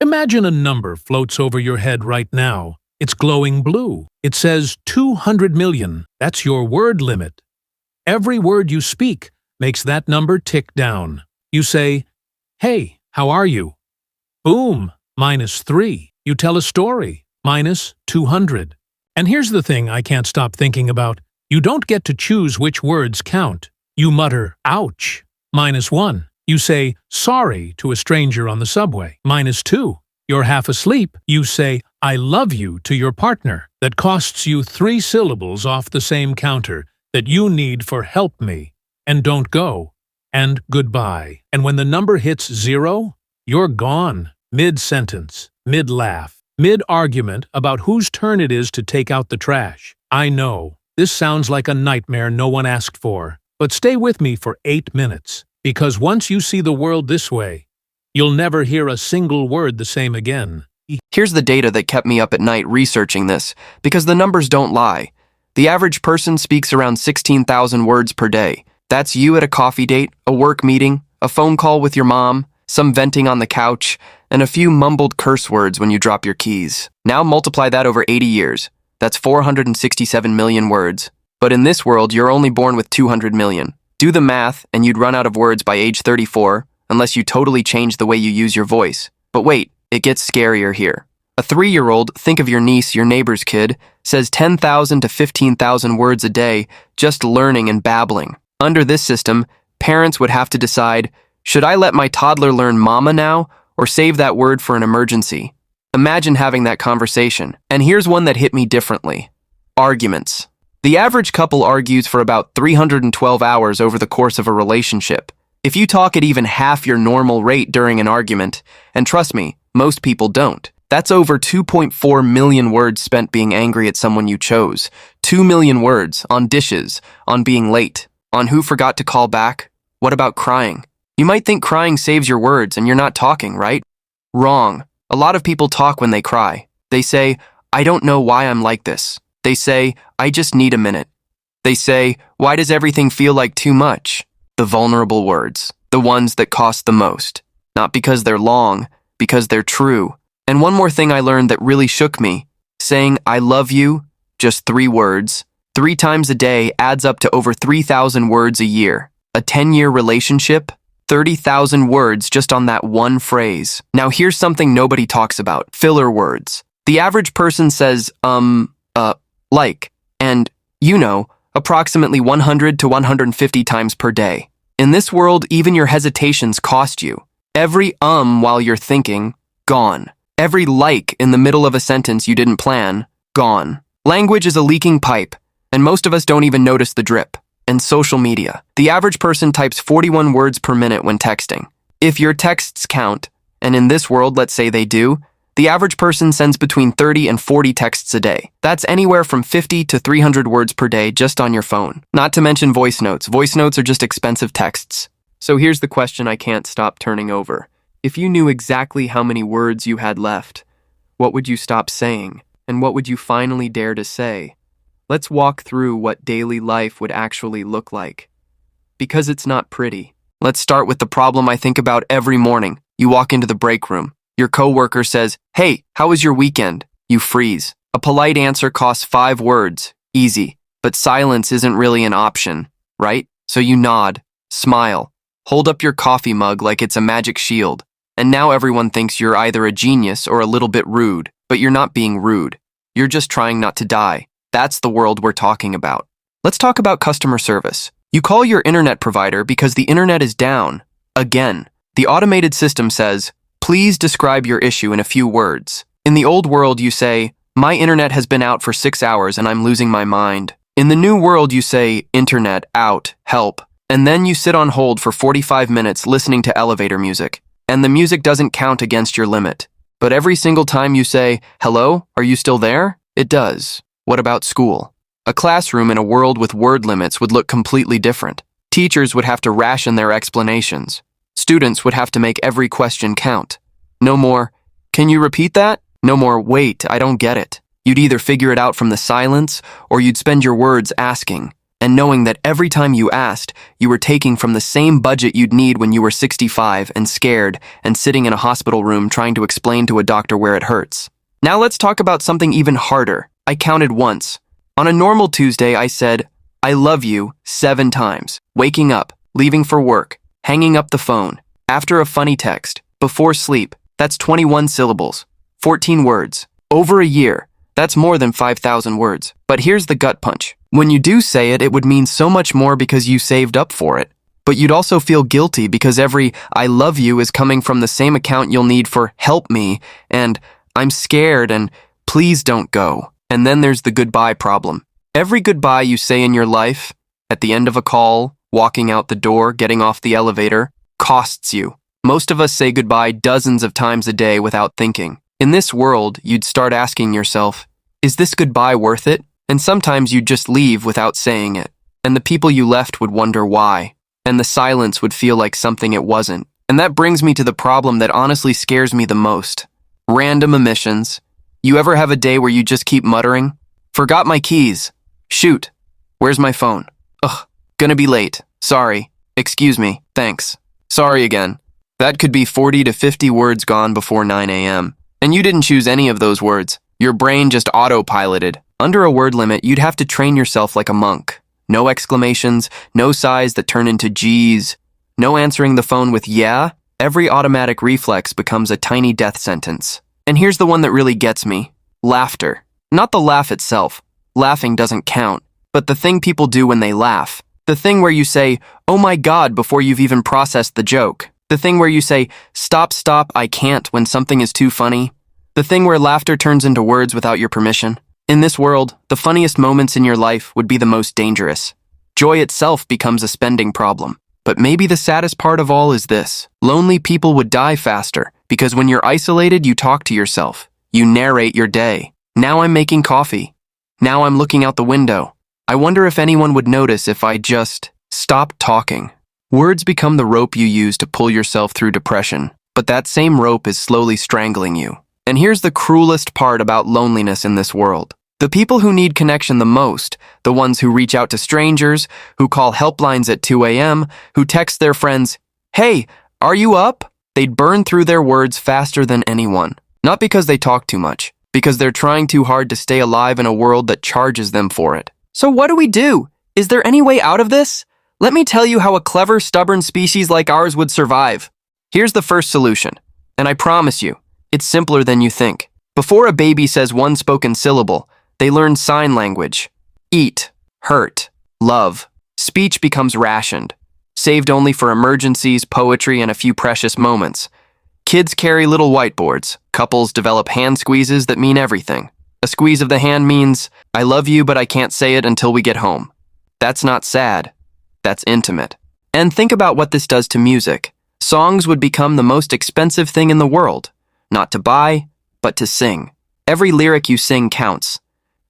Imagine a number floats over your head right now. It's glowing blue. It says 200 million. That's your word limit. Every word you speak makes that number tick down. You say, "Hey, how are you?" Boom, -3. You tell a story, -200. And here's the thing I can't stop thinking about. You don't get to choose which words count. You mutter, "Ouch," -1. You say, "Sorry" to a stranger on the subway, -2. You're half asleep. You say, "I love you" to your partner. That costs you 3 syllables off the same counter that you need for "help me" and "don't go" and "goodbye." And when the number hits 0, you're gone. Mid-sentence, mid-laugh, mid-argument about whose turn it is to take out the trash. I know, this sounds like a nightmare no one asked for, but stay with me for 8 minutes, because once you see the world this way, you'll never hear a single word the same again. Here's the data that kept me up at night researching this, because the numbers don't lie. The average person speaks around 16,000 words per day. That's you at a coffee date, a work meeting, a phone call with your mom, some venting on the couch, and a few mumbled curse words when you drop your keys. Now multiply that over 80 years. That's 467 million words. But in this world, you're only born with 200 million. Do the math, and you'd run out of words by age 34, unless you totally change the way you use your voice. But wait, it gets scarier here. A 3-year-old, think of your niece, your neighbor's kid, says 10,000 to 15,000 words a day, just learning and babbling. Under this system, parents would have to decide, should I let my toddler learn mama now, or save that word for an emergency? Imagine having that conversation. And here's one that hit me differently. Arguments. The average couple argues for about 312 hours over the course of a relationship. If you talk at even half your normal rate during an argument, and trust me, most people don't, that's over 2.4 million words spent being angry at someone you chose. 2 million words on dishes, on being late, on who forgot to call back. What about crying? You might think crying saves your words and you're not talking, right? Wrong. A lot of people talk when they cry. They say, "I don't know why I'm like this." They say, "I just need a minute." They say, "Why does everything feel like too much?" The vulnerable words, the ones that cost the most. Not because they're long, because they're true. And one more thing I learned that really shook me. Saying, "I love you," just 3 words, 3 times a day adds up to over 3,000 words a year. A 10-year relationship? 30,000 words just on that one phrase. Now here's something nobody talks about. Filler words. The average person says, like, and, approximately 100 to 150 times per day. In this world, even your hesitations cost you. Every while you're thinking, gone. Every like in the middle of a sentence you didn't plan, gone. Language is a leaking pipe, and most of us don't even notice the drip. And social media. The average person types 41 words per minute when texting. If your texts count, and in this world, let's say they do, the average person sends between 30 and 40 texts a day. That's anywhere from 50 to 300 words per day just on your phone. Not to mention voice notes. Voice notes are just expensive texts. So here's the question I can't stop turning over. If you knew exactly how many words you had left, what would you stop saying? And what would you finally dare to say? Let's walk through what daily life would actually look like. Because it's not pretty. Let's start with the problem I think about every morning. You walk into the break room. Your coworker says, "Hey, how was your weekend?" You freeze. A polite answer costs 5 words. Easy. But silence isn't really an option, right? So you nod, smile, hold up your coffee mug like it's a magic shield. And now everyone thinks you're either a genius or a little bit rude. But you're not being rude. You're just trying not to die. That's the world we're talking about. Let's talk about customer service. You call your internet provider because the internet is down. Again, the automated system says, "Please describe your issue in a few words." In the old world, you say, "My internet has been out for 6 hours and I'm losing my mind." In the new world, you say, "Internet, out, help." And then you sit on hold for 45 minutes listening to elevator music. And the music doesn't count against your limit. But every single time you say, "Hello, are you still there?" it does. What about school? A classroom in a world with word limits would look completely different. Teachers would have to ration their explanations. Students would have to make every question count. No more, "Can you repeat that?" No more, "Wait, I don't get it." You'd either figure it out from the silence, or you'd spend your words asking, and knowing that every time you asked, you were taking from the same budget you'd need when you were 65 and scared and sitting in a hospital room trying to explain to a doctor where it hurts. Now let's talk about something even harder. I counted once. On a normal Tuesday, I said, I love you 7 times. Waking up, leaving for work, hanging up the phone, after a funny text, before sleep. That's 21 syllables, 14 words. Over a year, that's more than 5,000 words. But here's the gut punch. When you do say it, it would mean so much more because you saved up for it. But you'd also feel guilty because every I love you is coming from the same account you'll need for help me and I'm scared and please don't go. And then there's the goodbye problem. Every goodbye you say in your life, at the end of a call, walking out the door, getting off the elevator, costs you. Most of us say goodbye dozens of times a day without thinking. In this world, you'd start asking yourself, is this goodbye worth it? And sometimes you'd just leave without saying it. And the people you left would wonder why. And the silence would feel like something it wasn't. And that brings me to the problem that honestly scares me the most. Random omissions. You ever have a day where you just keep muttering? Forgot my keys. Shoot. Where's my phone? Ugh. Gonna be late. Sorry. Excuse me. Thanks. Sorry again. That could be 40 to 50 words gone before 9 a.m. And you didn't choose any of those words. Your brain just autopiloted. Under a word limit, you'd have to train yourself like a monk. No exclamations, no sighs that turn into G's, no answering the phone with yeah. Every automatic reflex becomes a tiny death sentence. And here's the one that really gets me. Laughter. Not the laugh itself. Laughing doesn't count. But the thing people do when they laugh. The thing where you say, oh my God, before you've even processed the joke. The thing where you say, stop, I can't when something is too funny. The thing where laughter turns into words without your permission. In this world, the funniest moments in your life would be the most dangerous. Joy itself becomes a spending problem. But maybe the saddest part of all is this. Lonely people would die faster because when you're isolated, you talk to yourself. You narrate your day. Now I'm making coffee. Now I'm looking out the window. I wonder if anyone would notice if I just stopped talking. Words become the rope you use to pull yourself through depression, but that same rope is slowly strangling you. And here's the cruelest part about loneliness in this world. The people who need connection the most, the ones who reach out to strangers, who call helplines at 2 a.m., who text their friends, hey, are you up? They'd burn through their words faster than anyone. Not because they talk too much, because they're trying too hard to stay alive in a world that charges them for it. So what do we do? Is there any way out of this? Let me tell you how a clever, stubborn species like ours would survive. Here's the first solution, and I promise you, it's simpler than you think. Before a baby says one spoken syllable, they learn sign language. Eat, hurt, love. Speech becomes rationed, saved only for emergencies, poetry, and a few precious moments. Kids carry little whiteboards. Couples develop hand squeezes that mean everything. A squeeze of the hand means, I love you, but I can't say it until we get home. That's not sad. That's intimate. And think about what this does to music. Songs would become the most expensive thing in the world. Not to buy, but to sing. Every lyric you sing counts.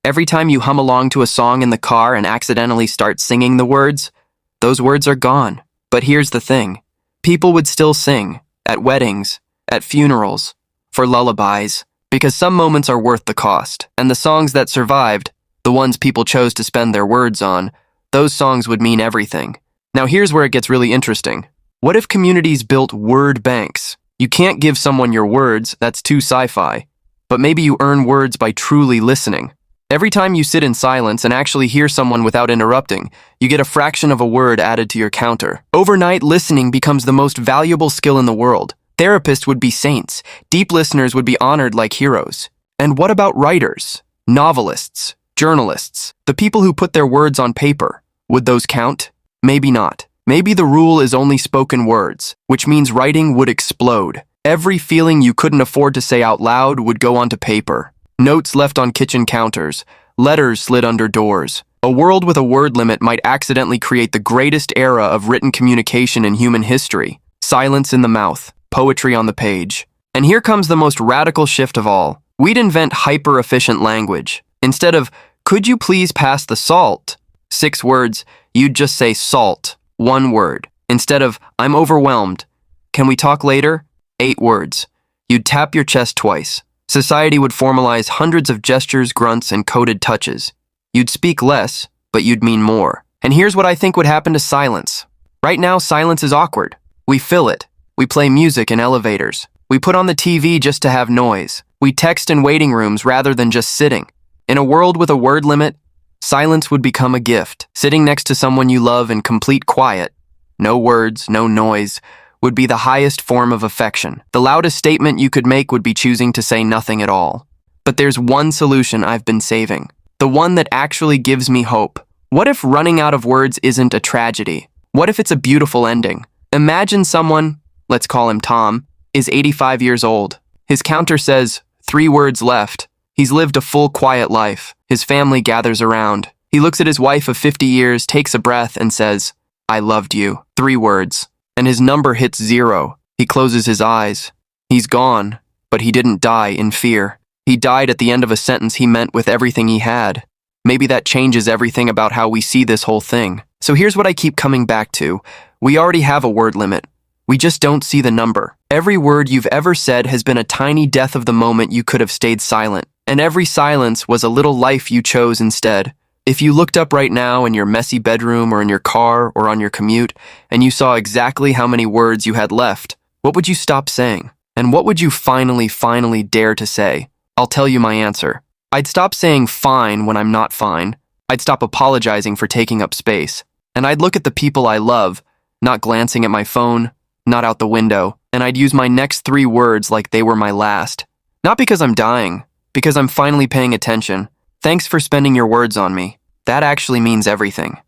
Every time you hum along to a song in the car and accidentally start singing the words, those words are gone. But here's the thing. People would still sing, at weddings, at funerals, for lullabies, because some moments are worth the cost. And the songs that survived, the ones people chose to spend their words on, those songs would mean everything. Now here's where it gets really interesting. What if communities built word banks? You can't give someone your words, that's too sci-fi. But maybe you earn words by truly listening. Every time you sit in silence and actually hear someone without interrupting, you get a fraction of a word added to your counter. Overnight, listening becomes the most valuable skill in the world. Therapists would be saints. Deep listeners would be honored like heroes. And what about writers, novelists, journalists, the people who put their words on paper? Would those count? Maybe not. Maybe the rule is only spoken words, which means writing would explode. Every feeling you couldn't afford to say out loud would go onto paper. Notes left on kitchen counters, letters slid under doors. A world with a word limit might accidentally create the greatest era of written communication in human history. Silence in the mouth, poetry on the page. And here comes the most radical shift of all. We'd invent hyper-efficient language. Instead of, could you please pass the salt? 6 words, you'd just say salt, 1 word. Instead of, I'm overwhelmed. Can we talk later? 8 words. You'd tap your chest twice. Society would formalize hundreds of gestures, grunts, and coded touches. You'd speak less, but you'd mean more. And here's what I think would happen to silence. Right now, silence is awkward. We fill it. We play music in elevators. We put on the TV just to have noise. We text in waiting rooms rather than just sitting. In a world with a word limit, silence would become a gift. Sitting next to someone you love in complete quiet, no words, no noise, would be the highest form of affection. The loudest statement you could make would be choosing to say nothing at all. But there's one solution I've been saving. The one that actually gives me hope. What if running out of words isn't a tragedy? What if it's a beautiful ending? Imagine someone, let's call him Tom, is 85 years old. His counter says, 3 words left. He's lived a full, quiet life. His family gathers around. He looks at his wife of 50 years, takes a breath, and says, I loved you. 3 words. And his number hits 0. He closes his eyes. He's gone, but he didn't die in fear. He died at the end of a sentence he meant with everything he had. Maybe that changes everything about how we see this whole thing. So here's what I keep coming back to. We already have a word limit. We just don't see the number. Every word you've ever said has been a tiny death of the moment you could have stayed silent. And every silence was a little life you chose instead. If you looked up right now in your messy bedroom or in your car or on your commute, and you saw exactly how many words you had left, what would you stop saying? And what would you finally dare to say? I'll tell you my answer. I'd stop saying fine when I'm not fine. I'd stop apologizing for taking up space. And I'd look at the people I love, not glancing at my phone, not out the window, and I'd use my next 3 words like they were my last. Not because I'm dying, because I'm finally paying attention. Thanks for spending your words on me. That actually means everything.